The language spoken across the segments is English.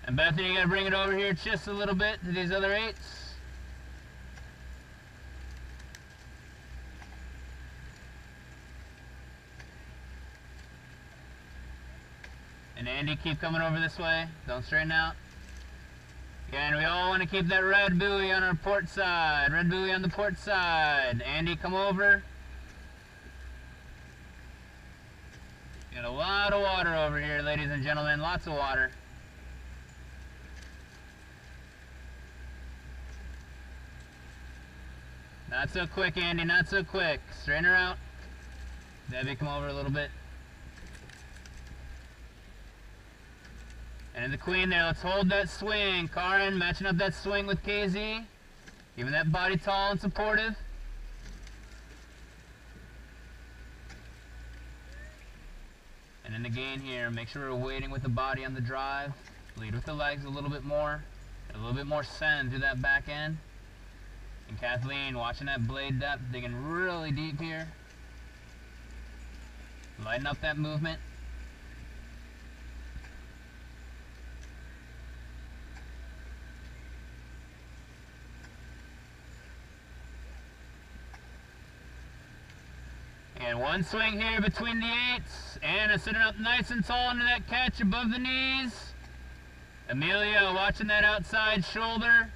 And Bethany, you gotta bring it over here just a little bit to these other 8s. And Andy, keep coming over this way. Don't straighten out. Yeah, and we all want to keep that red buoy on our port side. Red buoy on the port side. Andy, come over. Got a lot of water over here, ladies and gentlemen. Lots of water. Not so quick, Andy. Not so quick. Straighten her out. Debbie, come over a little bit. And the Queen there, let's hold that swing. Karin, matching up that swing with KZ. Keeping that body tall and supportive. And in the gain here, make sure we're waiting with the body on the drive. Lead with the legs a little bit more. Get a little bit more send through that back end. And Kathleen, watching that blade depth, digging really deep here. Lighten up that movement. And one swing here between the 8s. Anna sitting up nice and tall into that catch above the knees. Amelia watching that outside shoulder.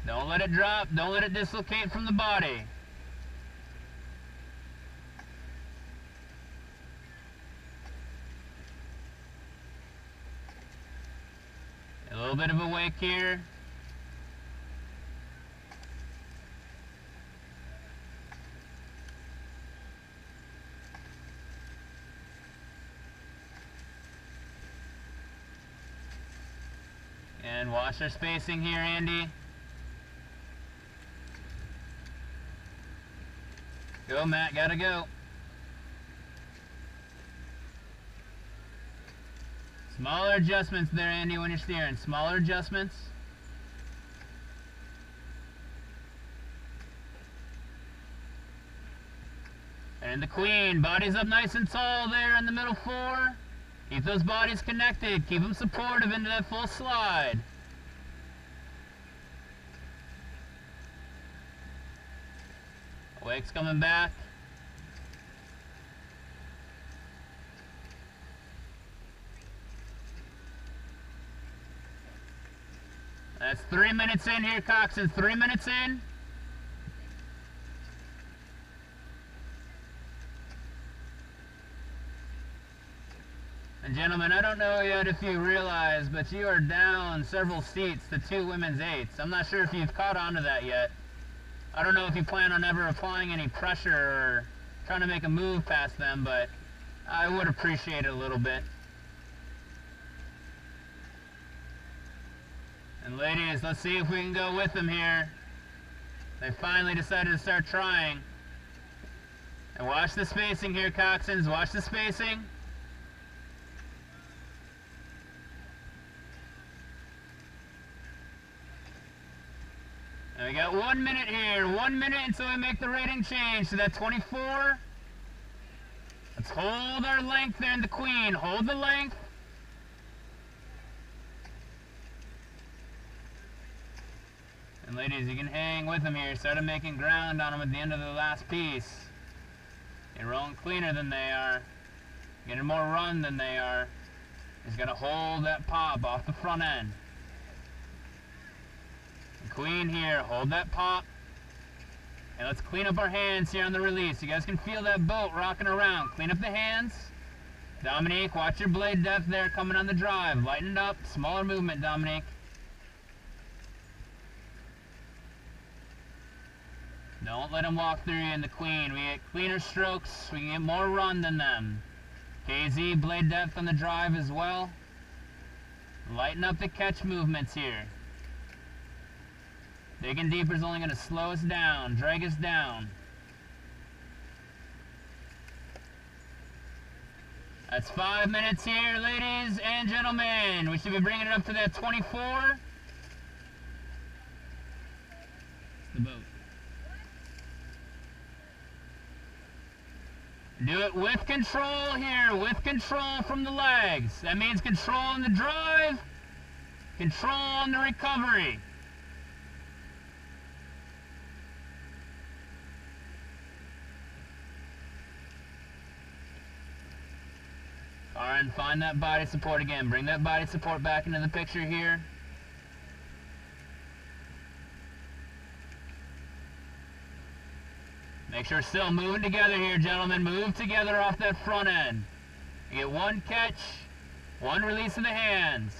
Don't let it drop. Don't let it dislocate from the body. A little bit of a wake here. And watch our spacing here, Andy. Go, Matt, gotta go. Smaller adjustments there, Andy, when you're steering. Smaller adjustments. And the Queen, bodies up nice and tall there in the middle 4. Keep those bodies connected. Keep them supportive into that full slide. Wake's coming back. That's 3 minutes in here, Coxon. 3 minutes in. And gentlemen, I don't know yet if you realize, but you are down several seats to 2 women's 8s. I'm not sure if you've caught on to that yet. I don't know if you plan on ever applying any pressure or trying to make a move past them, but I would appreciate it a little bit. And ladies, let's see if we can go with them here. They finally decided to start trying. And watch the spacing here, Coxons. Watch the spacing. And we got 1 minute here. 1 minute until we make the rating change to that 24. Let's hold our length there in the Queen. Hold the length. And ladies, you can hang with them here. Start making ground on them at the end of the last piece. You're rolling cleaner than they are. Getting more run than they are. Just gotta hold that pop off the front end. Queen here, hold that pop. And let's clean up our hands here on the release. You guys can feel that boat rocking around. Clean up the hands. Dominique, watch your blade depth there coming on the drive. Lighten it up. Smaller movement, Dominique. Don't let them walk through you in the Queen. We get cleaner strokes. We can get more run than them. KZ, blade depth on the drive as well. Lighten up the catch movements here. Digging deeper is only going to slow us down, drag us down. That's 5 minutes here, ladies and gentlemen. We should be bringing it up to that 24. The boat. Do it with control here, with control from the legs. That means control on the drive, control on the recovery. Alright, find that body support again. Bring that body support back into the picture here. Make sure still moving together here, gentlemen. Move together off that front end. You get one catch, one release of the hands.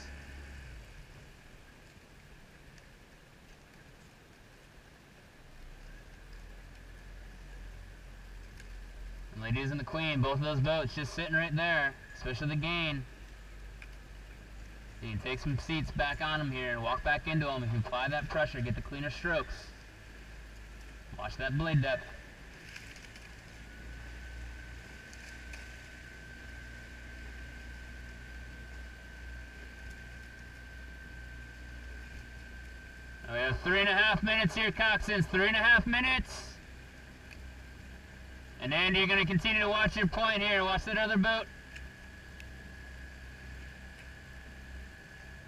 And ladies and the Queen, both of those boats just sitting right there, especially the gain. You can take some seats back on them here and walk back into them. If you apply that pressure, get the cleaner strokes. Watch that blade depth. We have 3.5 minutes here, coxswains. 3.5 minutes. And Andy, you're going to continue to watch your point here. Watch that other boat.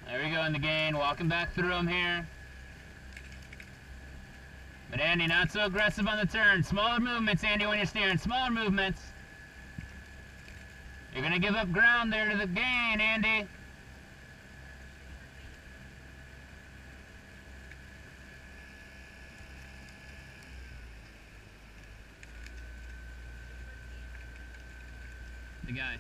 There we go in the gain. Walking back through them here. But Andy, not so aggressive on the turn. Smaller movements, Andy, when you're steering. Smaller movements. You're going to give up ground there to the gain, Andy. The guy.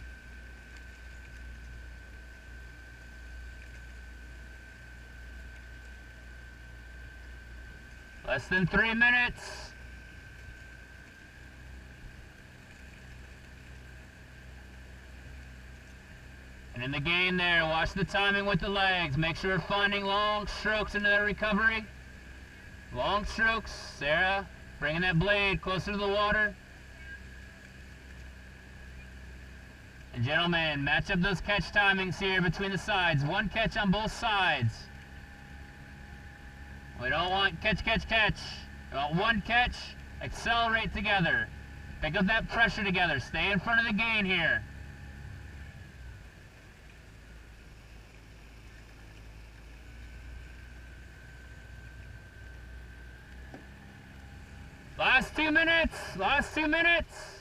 Less than 3 minutes. And in the gain there, watch the timing with the legs. Make sure you're finding long strokes into that recovery. Long strokes. Sarah, bringing that blade closer to the water. And gentlemen, match up those catch timings here between the sides. One catch on both sides. We don't want catch, catch, catch. We want one catch, accelerate together. Pick up that pressure together. Stay in front of the gain here. Last 2 minutes. Last 2 minutes.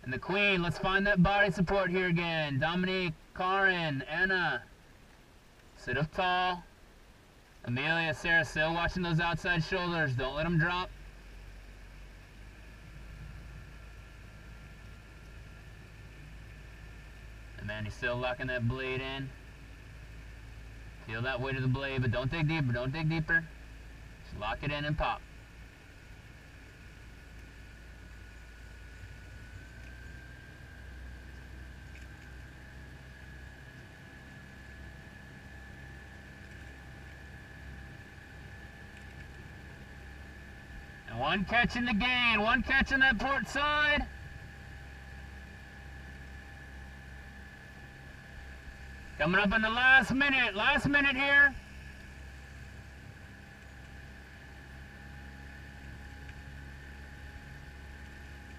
And the Queen, let's find that body support here again. Dominique, Karin, Anna. Sit up tall. Amelia, Sarah, still watching those outside shoulders. Don't let them drop. And Mandy's still locking that blade in. Feel that weight of the blade, but don't dig deeper. Don't dig deeper. Just lock it in and pop. One catch in the gain, one catch on that port side. Coming up in the last minute here.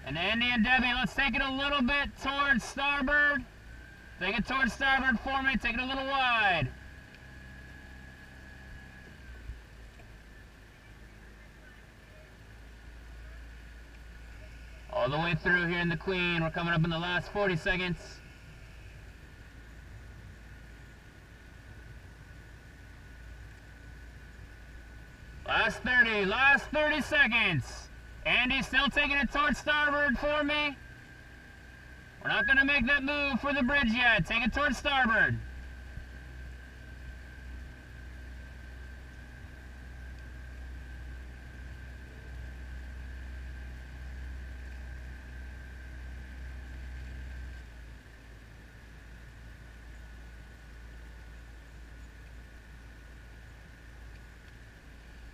And Andy and Debbie, let's take it a little bit towards starboard. Take it towards starboard for me, take it a little wide. All the way through here in the Queen. We're coming up in the last 40 seconds. Last 30 seconds. Andy still taking it towards starboard for me. We're not going to make that move for the bridge yet. Take it towards starboard.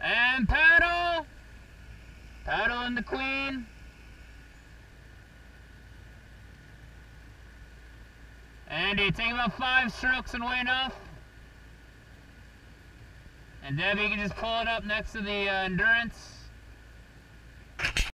And paddle! Paddle in the Queen. Andy, take about 5 strokes and weight off. And Debbie, you can just pull it up next to the Endurance.